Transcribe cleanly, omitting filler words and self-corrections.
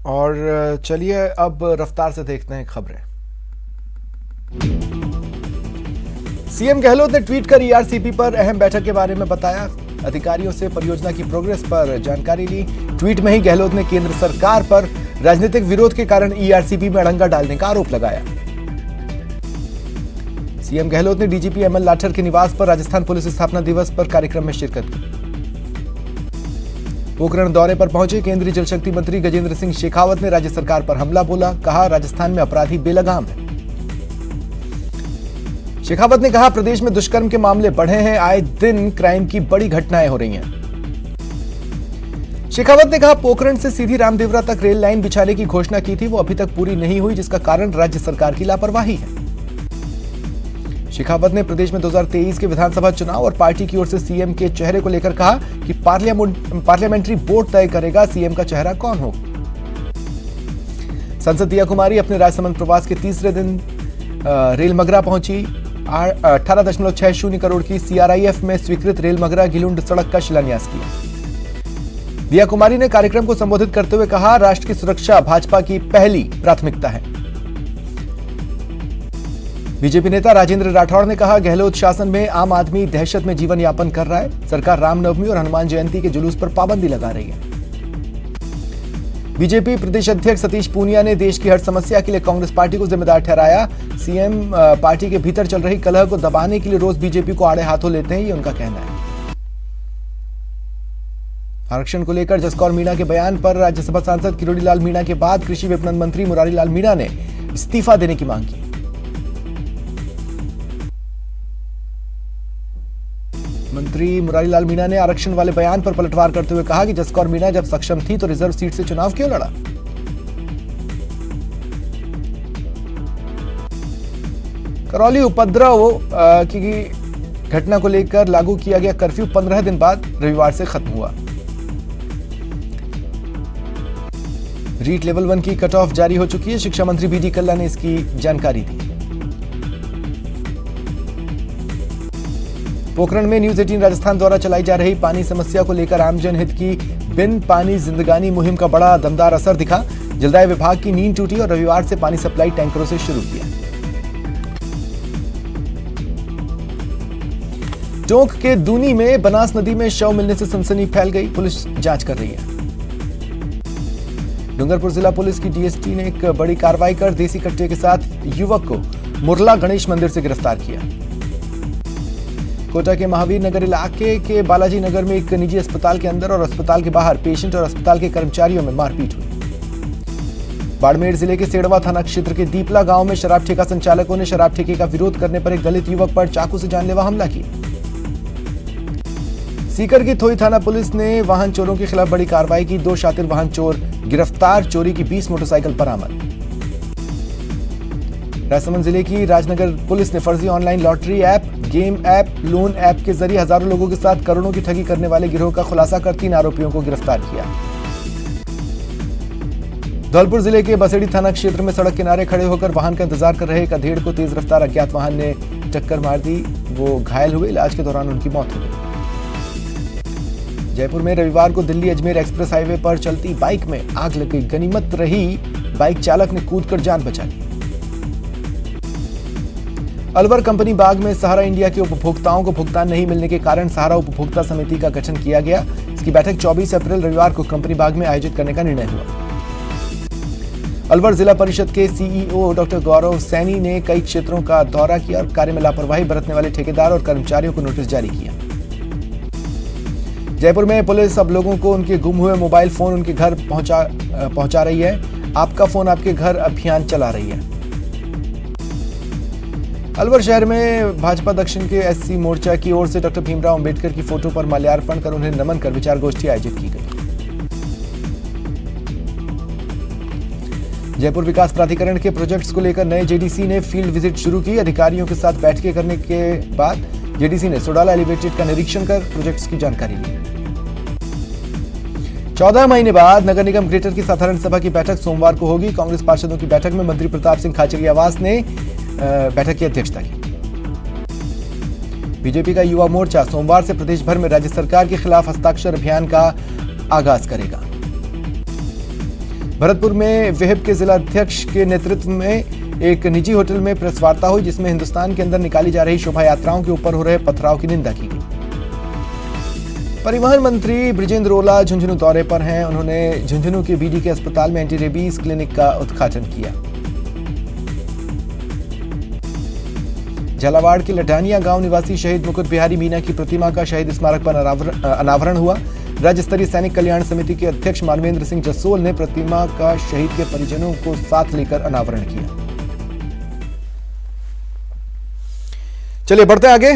और चलिए अब रफ्तार से देखते हैं खबरें। सीएम गहलोत ने ट्वीट कर ईआरसीपी पर अहम बैठक के बारे में बताया। अधिकारियों से परियोजना की प्रोग्रेस पर जानकारी ली। ट्वीट में ही गहलोत ने केंद्र सरकार पर राजनीतिक विरोध के कारण ईआरसीपी में अड़ंगा डालने का आरोप लगाया। सीएम गहलोत ने डीजीपी एमएल लाठर के निवास पर राजस्थान पुलिस स्थापना दिवस पर कार्यक्रम में शिरकत की। पोखरण दौरे पर पहुंचे केंद्रीय जल शक्ति मंत्री गजेंद्र सिंह शेखावत ने राज्य सरकार पर हमला बोला। कहा, राजस्थान में अपराधी बेलगाम है। शेखावत ने कहा, प्रदेश में दुष्कर्म के मामले बढ़े हैं। आए दिन क्राइम की बड़ी घटनाएं हो रही हैं। शेखावत ने कहा, पोखरण से सीधी रामदेवरा तक रेल लाइन बिछाने की घोषणा की थी, वो अभी तक पूरी नहीं हुई, जिसका कारण राज्य सरकार की लापरवाही है। शेखावत ने प्रदेश में 2023 के विधानसभा चुनाव और पार्टी की ओर से सीएम के चेहरे को लेकर कहा कि पार्लियामेंट्री बोर्ड तय करेगा सीएम का चेहरा कौन हो। संसद दिया कुमारी अपने राजसमंद प्रवास के तीसरे दिन रेलमगरा पहुंची। 18.60 करोड़ की सीआरआईएफ में स्वीकृत रेलमगरा गिलुंड सड़क का शिलान्यास किया। दिया कुमारी ने कार्यक्रम को संबोधित करते हुए कहा, राष्ट्र की सुरक्षा भाजपा की पहली प्राथमिकता है। बीजेपी नेता राजेंद्र राठौड़ ने कहा, गहलोत शासन में आम आदमी दहशत में जीवन यापन कर रहा है। सरकार रामनवमी और हनुमान जयंती के जुलूस पर पाबंदी लगा रही है। बीजेपी प्रदेश अध्यक्ष सतीश पूनिया ने देश की हर समस्या के लिए कांग्रेस पार्टी को जिम्मेदार ठहराया। सीएम पार्टी के भीतर चल रही कलह को दबाने के लिए रोज बीजेपी को आड़े हाथों लेते हैं, ये उनका कहना है। आरक्षण को लेकर जसकौर मीणा के बयान पर राज्यसभा सांसद किरोड़ी लाल मीणा के बाद कृषि विपणन मंत्री मुरारी लाल मीणा ने इस्तीफा देने की मांग की। मंत्री मुरारी लाल मीणा ने आरक्षण वाले बयान पर पलटवार करते हुए कहा कि जसकौर मीणा जब सक्षम थी तो रिजर्व सीट से चुनाव क्यों लड़ा। करौली उपद्रव की घटना को लेकर लागू किया गया कर्फ्यू 15 दिन बाद रविवार से खत्म हुआ। रीट लेवल 1 की कट ऑफ जारी हो चुकी है। शिक्षा मंत्री बीडी कल्ला ने इसकी जानकारी दी। पोखरण में न्यूज 18 राजस्थान द्वारा चलाई जा रही पानी समस्या को लेकर आमजन हित की बिन पानी जिंदगानी मुहिम का बड़ा दमदार असर दिखा। जलदाय विभाग की नींद टूटी और रविवार से पानी सप्लाई टैंकरों से शुरू किया। टोंक के दूनी में बनास नदी में शव मिलने से सनसनी फैल गई। पुलिस जांच कर रही है। डूंगरपुर जिला पुलिस की डीएसटी ने एक बड़ी कार्रवाई कर देसी कट्टे के साथ युवक को मुरला गणेश मंदिर से गिरफ्तार किया। कोटा के महावीर नगर इलाके के बालाजी नगर में एक निजी अस्पताल के अंदर और अस्पताल के बाहर पेशेंट और अस्पताल के कर्मचारियों में मारपीट हुई। बाड़मेर जिले के सेड़वा थाना क्षेत्र के दीपला गांव में शराब ठेका संचालकों ने शराब ठेके का विरोध करने पर एक दलित युवक पर चाकू से जानलेवा हमला किया। सीकर की थोई थाना पुलिस ने वाहन चोरों के खिलाफ बड़ी कार्रवाई की। 2 शातिर वाहन चोर गिरफ्तार। चोरी की 20 मोटरसाइकिल बरामद। राजसमंद जिले की राजनगर पुलिस ने फर्जी online lottery app, game app, loan app के जरिए हजारों लोगों के साथ करोड़ों की ठगी करने वाले गिरोह का खुलासा कर 3 आरोपियों को गिरफ्तार किया। धौलपुर जिले के बसेड़ी थाना क्षेत्र में सड़क किनारे खड़े होकर वाहन का इंतजार कर रहे एक अधेड़ को तेज रफ्तार अज्ञात वाहन ने टक्कर मार दी। वो घायल हुए। इलाज के दौरान उनकी मौत हो गई। जयपुर में रविवार को दिल्ली अजमेर एक्सप्रेस हाईवे पर चलती बाइक में आग लग गई। गनीमत रही बाइक चालक ने कूदकर जान बचा ली। अलवर कंपनी बाग में सहारा इंडिया के उपभोक्ताओं को भुगतान नहीं मिलने के कारण सहारा उपभोक्ता समिति का गठन किया गया। इसकी बैठक 24 अप्रैल रविवार को कंपनी बाग में आयोजित करने का निर्णय हुआ। अलवर जिला परिषद के सीईओ डॉक्टर गौरव सैनी ने कई क्षेत्रों का दौरा किया और कार्य में लापरवाही बरतने वाले ठेकेदार और कर्मचारियों को नोटिस जारी किया। जयपुर में पुलिस अब लोगों को उनके गुम हुए मोबाइल फोन उनके घर पहुंचा रही है। आपका फोन आपके घर अभियान चला रही है। अलवर शहर में भाजपा दक्षिण के एससी मोर्चा की ओर से डॉक्टर भीमराव अंबेडकर की फोटो पर माल्यार्पण कर उन्हें नमन कर विचार गोष्ठी आयोजित की गई। जयपुर विकास प्राधिकरण के प्रोजेक्ट्स को लेकर नए जेडीसी ने फील्ड विजिट शुरू की। अधिकारियों के साथ बैठकें करने के बाद जेडीसी ने सोडाला एलिवेटेड का निरीक्षण कर प्रोजेक्ट्स की जानकारी ली। 14 महीने बाद नगर निगम ग्रेटर की साधारण सभा की बैठक सोमवार को होगी। कांग्रेस पार्षदों की बैठक में मंत्री प्रताप सिंह खाचरियावास ने बैठक की अध्यक्षता की। बीजेपी का युवा मोर्चा सोमवार से प्रदेश भर में राज्य सरकार के खिलाफ हस्ताक्षर अभियान का आगाज करेगा। भरतपुर में वेहब के जिला अध्यक्ष के नेतृत्व में एक निजी होटल में प्रेस वार्ता हुई, जिसमें हिंदुस्तान के अंदर निकाली जा रही शोभा यात्राओं के ऊपर हो रहे पथराव की निंदा की गई। परिवहन मंत्री बृजेंद्र ओला झुंझुनू दौरे पर हैं। उन्होंने झुंझुनू के बीडी के अस्पताल में एंटी रेबीज क्लिनिक का उद्घाटन किया। झालावाड़ के लटानिया गांव निवासी शहीद मुकुट बिहारी मीना की प्रतिमा का शहीद स्मारक पर अनावरण हुआ। राज्य स्तरीय सैनिक कल्याण समिति के अध्यक्ष मानवेंद्र सिंह जसोल ने प्रतिमा का शहीद के परिजनों को साथ लेकर अनावरण किया। चलिए बढ़ते आगे।